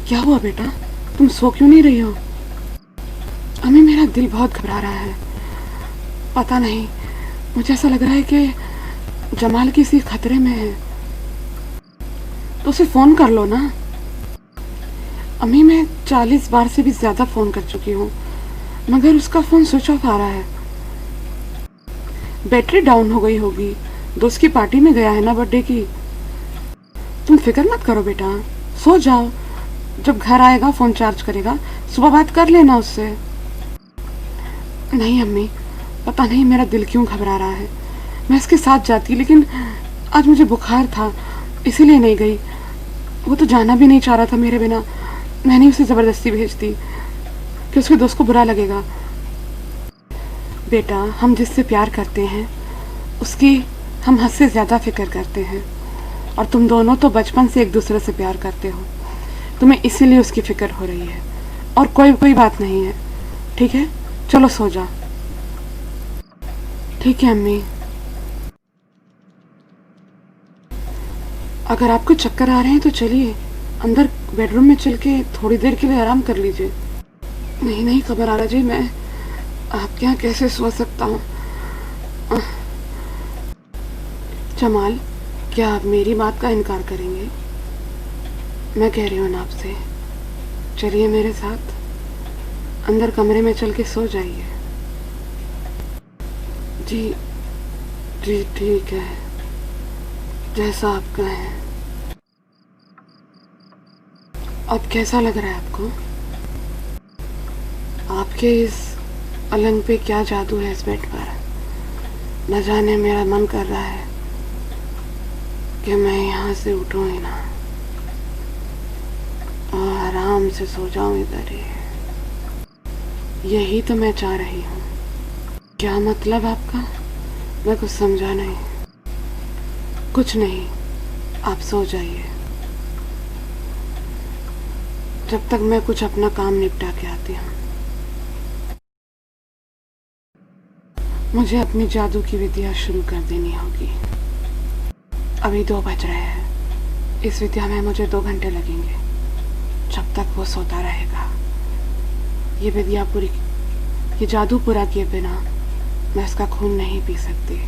क्या हुआ बेटा, तुम सो क्यों नहीं रही हो? अम्मी मेरा दिल बहुत घबरा रहा है। पता नहीं, मुझे ऐसा लग रहा है कि जमाल किसी खतरे में है। तो उसे फ़ोन कर लो ना। अम्मी मैं 40 बार से भी ज़्यादा फ़ोन कर चुकी हूँ, मगर उसका फ़ोन स्विच ऑफ आ रहा है। बैटरी डाउन हो गई होगी। दोस्त की पार्टी में गया है ना, बर्थडे की। तुम फिक्र मत करो बेटा, सो जाओ। जब घर आएगा फ़ोन चार्ज करेगा, सुबह बात कर लेना उससे। नहीं अम्मी, पता नहीं मेरा दिल क्यों घबरा रहा है। मैं इसके साथ जाती, लेकिन आज मुझे बुखार था, इसीलिए नहीं गई। वो तो जाना भी नहीं चाह रहा था मेरे बिना। मैंने उसे ज़बरदस्ती भेज दी कि उसके दोस्त को बुरा लगेगा। बेटा, हम जिससे प्यार करते हैं उसकी हम हद से ज़्यादा फिक्र करते हैं, और तुम दोनों तो बचपन से एक दूसरे से प्यार करते हो। तुम्हें इसीलिए उसकी फिक्र हो रही है, और कोई बात नहीं है। ठीक है, चलो सो जाओ। ठीक है अम्मी। अगर आपको चक्कर आ रहे हैं तो चलिए अंदर बेडरूम में चल के थोड़ी देर के लिए आराम कर लीजिए। नहीं नहीं खबर आ रहा जी, मैं आपके यहाँ कैसे सो सकता हूँ। जमाल, क्या आप मेरी बात का इनकार करेंगे? मैं कह रही हूँ ना आपसे, चलिए मेरे साथ अंदर कमरे में चल के सो जाइए। जी जी ठीक है, जैसा आप कहें। अब कैसा लग रहा है आपको? आपके इस पलंग पे क्या जादू है इस बेड पर? न जाने, मेरा मन कर रहा है कि मैं यहाँ से उठूँ ही ना और आराम से सो जाऊँ इधर ही। यही तो मैं चाह रही हूँ। क्या मतलब आपका? मैं कुछ समझा नहीं। कुछ नहीं, आप सो जाइए जब तक मैं कुछ अपना काम निपटा के आती हूँ। मुझे अपनी जादू की विद्या शुरू कर देनी होगी। अभी 2 बज रहे हैं। इस विद्या में मुझे 2 घंटे लगेंगे, जब तक वो सोता रहेगा। ये विद्या पूरी, ये जादू पूरा किए बिना मैं इसका खून नहीं पी सकती।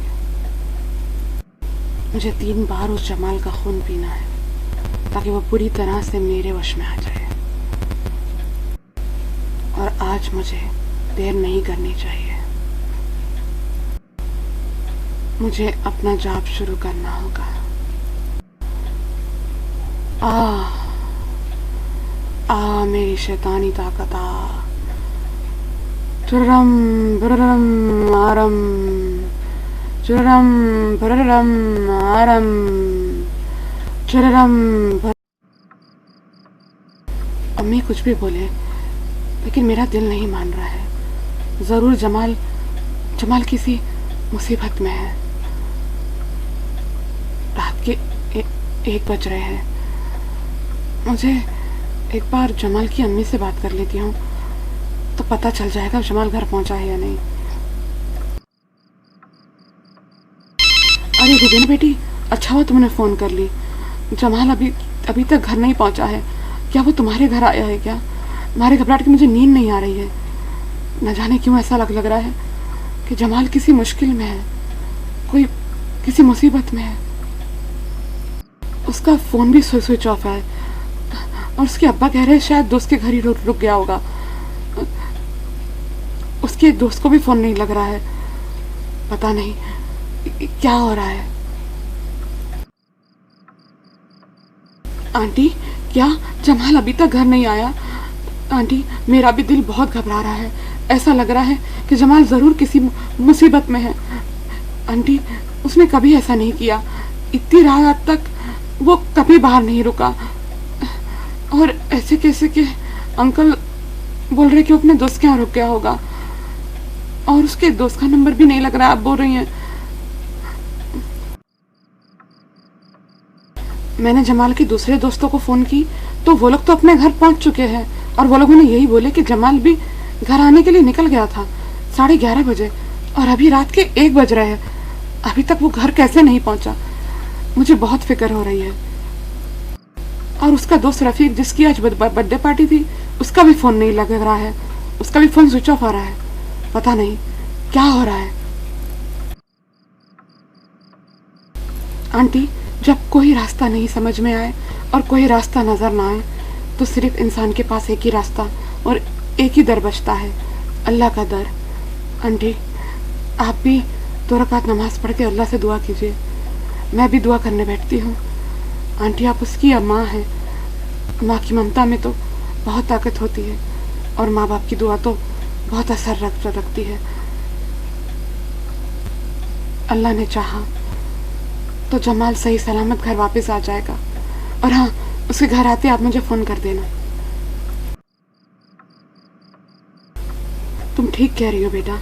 मुझे 3 बार उस जमाल का खून पीना है, ताकि वो पूरी तरह से मेरे वश में आ जाए। और आज मुझे देर नहीं करनी चाहिए। मुझे अपना जाप शुरू करना होगा। आ मेरी शैतानी ताकत आ। चुरम बरम आरम, चुरम बरम आरम, चुरम। अम्मी कुछ भी बोले, लेकिन मेरा दिल नहीं मान रहा है। ज़रूर जमाल किसी मुसीबत में है। रात के 1 बज रहे हैं। मुझे एक बार जमाल की अम्मी से बात कर लेती हूँ, तो पता चल जाएगा जमाल घर पहुँचा है या नहीं। अरे रुबीना बेटी, अच्छा हुआ तुमने फ़ोन कर ली। जमाल अभी तक घर नहीं पहुँचा है। क्या वो तुम्हारे घर आया है क्या? तुम्हारे घबराहट की मुझे नींद नहीं आ रही है। न जाने क्यों ऐसा लग रहा है कि जमाल किसी मुश्किल में है, कोई किसी मुसीबत में है। उसका फ़ोन भी स्विच ऑफ है, और उसके अब्बा कह रहे हैं शायद दोस्त के घर ही रुक गया होगा। उसके एक दोस्त को भी फ़ोन नहीं लग रहा है। पता नहीं क्या हो रहा है। आंटी, क्या जमाल अभी तक घर नहीं आया? आंटी, मेरा भी दिल बहुत घबरा रहा है। ऐसा लग रहा है कि जमाल ज़रूर किसी मुसीबत में है। आंटी, उसने कभी ऐसा नहीं किया। इतनी रात तक वो कभी बाहर नहीं रुका। और ऐसे कैसे कि अंकल बोल रहे कि वो अपने दोस्त के यहाँ रुक गया होगा, और उसके दोस्त का नंबर भी नहीं लग रहा। आप बोल रही हैं। मैंने जमाल के दूसरे दोस्तों को फ़ोन की, तो वो लोग तो अपने घर पहुंच चुके हैं, और वो लोगों ने यही बोले कि जमाल भी घर आने के लिए निकल गया था 11:30 बजे, और अभी रात के 1 बज रहे हैं। अभी तक वो घर कैसे नहीं पहुंचा? मुझे बहुत फिक्र हो रही है। और उसका दोस्त रफीक जिसकी आज बर्थडे पार्टी थी, उसका भी फ़ोन नहीं लग रहा है, उसका भी फ़ोन स्विच ऑफ आ रहा है। पता नहीं क्या हो रहा है। आंटी, जब कोई रास्ता नहीं समझ में आए और कोई रास्ता नज़र ना आए तो सिर्फ इंसान के पास एक ही रास्ता और एक ही दर बचता है, अल्लाह का दर। आंटी, आप भी 2 रकात नमाज पढ़ के अल्लाह से दुआ कीजिए। मैं भी दुआ करने बैठती हूँ। आंटी, आप उसकी माँ हैं। माँ की ममता में तो बहुत ताकत होती है और माँ बाप की दुआ तो बहुत असर रखती है। अल्लाह ने चाहा तो जमाल सही सलामत घर वापस आ जाएगा। और हाँ, उसके घर आते आप मुझे फ़ोन कर देना। तुम ठीक कह रही हो बेटा,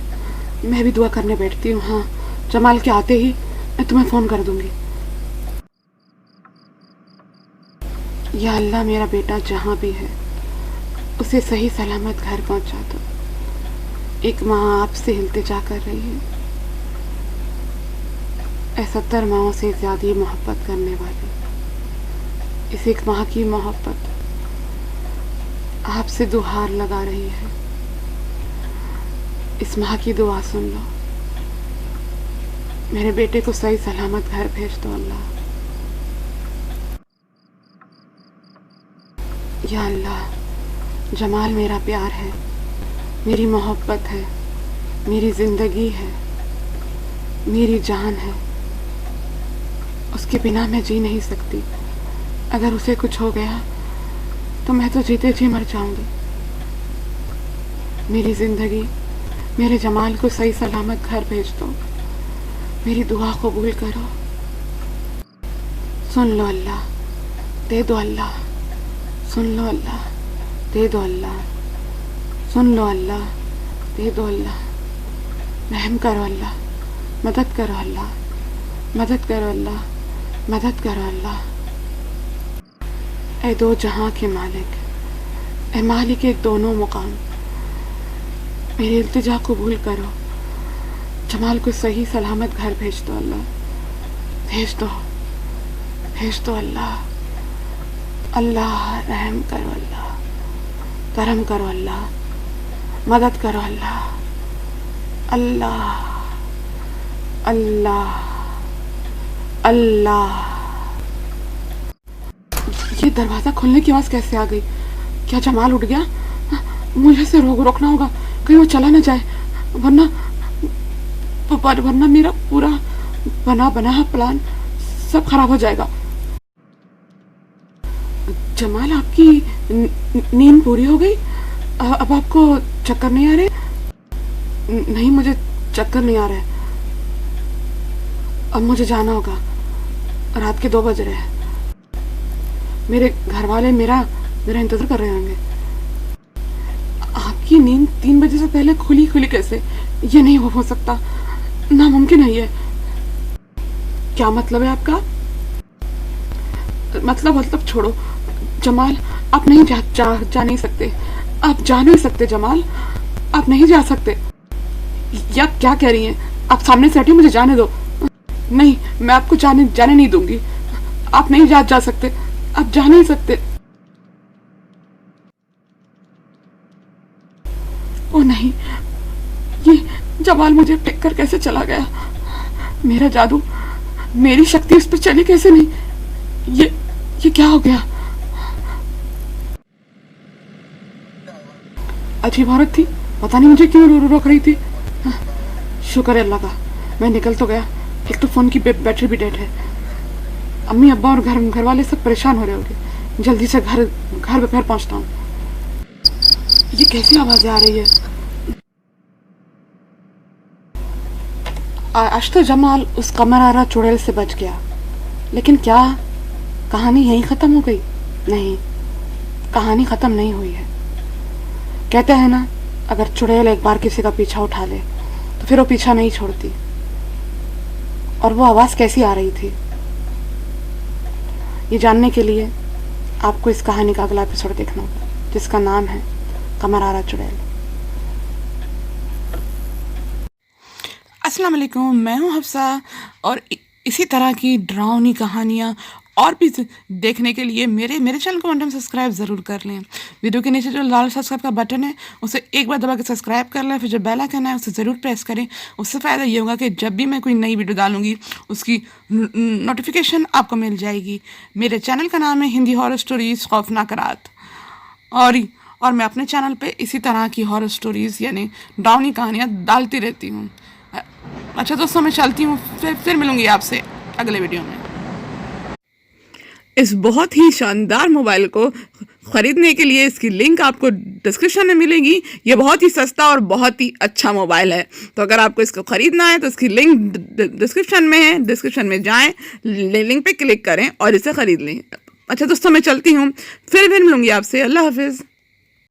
मैं भी दुआ करने बैठती हूँ। हाँ, जमाल के आते ही मैं तुम्हें फ़ोन कर दूंगी। या अल्लाह, मेरा बेटा जहाँ भी है उसे सही सलामत घर पहुँचा दो। एक माँ आपसे इल्तिजा कर रही है, 70 माँओं से ज़्यादा मोहब्बत करने वाली इस एक माँ की मोहब्बत आपसे दुहार लगा रही है। इस माँ की दुआ सुन लो, मेरे बेटे को सही सलामत घर भेज दो अल्लाह। या अल्लाह, जमाल मेरा प्यार है, मेरी मोहब्बत है, मेरी ज़िंदगी है, मेरी जान है। उसके बिना मैं जी नहीं सकती। अगर उसे कुछ हो गया तो मैं तो जीते जी मर जाऊंगी। मेरी ज़िंदगी, मेरे जमाल को सही सलामत घर भेज दो। मेरी दुआ कबूल करो। सुन लो अल्लाह, दे दो अल्लाह। सुन लो अल्लाह, दे दो अल्लाह। सुन लो अल्लाह, दे दो अल्लाह। रहम करो अल्लाह, मदद करो अल्लाह, मदद करो अल्लाह, मदद करो अल्लाह। ऐ दो जहां के मालिक, ऐ मालिक एक दोनों मुकाम, मेरी इल्तिजा कबूल करो। जमाल को सही सलामत घर भेज दो अल्लाह। भेज दो, भेज दो अल्लाह। अल्लाह रहम करो अल्लाह, करम करो अल्लाह, मदद करो अल्लाह। अल्लाह अल्लाह अल्लाह। ये दरवाज़ा खुलने की आवाज़ कैसे आ गई? क्या जमाल उठ गया? मुझे से रोकना होगा, कहीं वो चला ना जाए, वरना मेरा पूरा बना प्लान सब खराब हो जाएगा। जमाल, आपकी नींद पूरी हो गई? अब आपको चक्कर नहीं आ रहे? नहीं, मुझे चक्कर नहीं आ रहे। अब मुझे जाना होगा, रात के 2 बज रहे हैं। मेरे घर वाले मेरा इंतजार कर रहे होंगे। आपकी नींद 3 बजे से पहले खुली कैसे? ये नहीं हो सकता, नामुमकिन है ये। क्या मतलब है आपका? मतलब छोड़ो जमाल, आप नहीं जा नहीं सकते। आप जा नहीं सकते जमाल, आप नहीं जा सकते। या क्या कह रही हैं आप? सामने से हटिए, मुझे जाने दो। नहीं, मैं आपको जाने नहीं दूंगी। आप नहीं जा सकते, आप जा नहीं सकते। ओ नहीं, ये जमाल मुझे फेंक कर कैसे चला गया? मेरा जादू, मेरी शक्ति उस पर चली कैसे नहीं? ये क्या हो गया? अजीब औरत थी, पता नहीं मुझे क्यों रोक रही थी। शुक्र है अल्लाह का, मैं निकल तो गया। एक तो फ़ोन की बैटरी भी डेड है। अम्मी अब्बा और घर वाले सब परेशान हो रहे होंगे। जल्दी से घर पे फिर पहुंचता हूँ। ये कैसी आवाज़ें आ रही है? आज तो जमाल उस कमर चुड़ैल से बच गया, लेकिन क्या कहानी यहीं ख़त्म हो गई? नहीं, कहानी ख़त्म नहीं हुई है। कहते हैं ना, अगर चुड़ैल एक बार किसी का पीछा उठा ले तो फिर वो पीछा नहीं छोड़ती। और वो आवाज़ कैसी आ रही थी, ये जानने के लिए आपको इस कहानी का अगला एपिसोड देखना होगा, जिसका नाम है कमर आरा चुड़ैल। अस्सलाम वालेकुम, मैं हूँ हफ्सा और इसी तरह की डरावनी कहानियाँ और भी देखने के लिए मेरे मेरे चैनल को वन टाइम सब्सक्राइब ज़रूर कर लें। वीडियो के नीचे जो लाल सब्सक्राइब का बटन है उसे एक बार दबा के सब्सक्राइब कर लें, फिर जो बेल आइकन है उसे ज़रूर प्रेस करें। उससे फ़ायदा ये होगा कि जब भी मैं कोई नई वीडियो डालूंगी उसकी नोटिफिकेशन आपको मिल जाएगी। मेरे चैनल का नाम है हिंदी हॉरर स्टोरीज खौफनाक रात, और मैं अपने चैनल पे इसी तरह की हॉरर स्टोरीज़ यानी डरावनी कहानियाँ डालती रहती हूँ। अच्छा दोस्तों, मैं चलती हूँ, फिर मिलूंगी आपसे अगले वीडियो में। इस बहुत ही शानदार मोबाइल को ख़रीदने के लिए इसकी लिंक आपको डिस्क्रिप्शन में मिलेगी। ये बहुत ही सस्ता और बहुत ही अच्छा मोबाइल है, तो अगर आपको इसको ख़रीदना है तो इसकी लिंक डिस्क्रिप्शन में है। डिस्क्रिप्शन में जाएं, लिंक पे क्लिक करें और इसे ख़रीद लें। अच्छा दोस्तों, मैं चलती हूँ, फिर मिलूंगी आपसे। अल्लाह हाफिज़।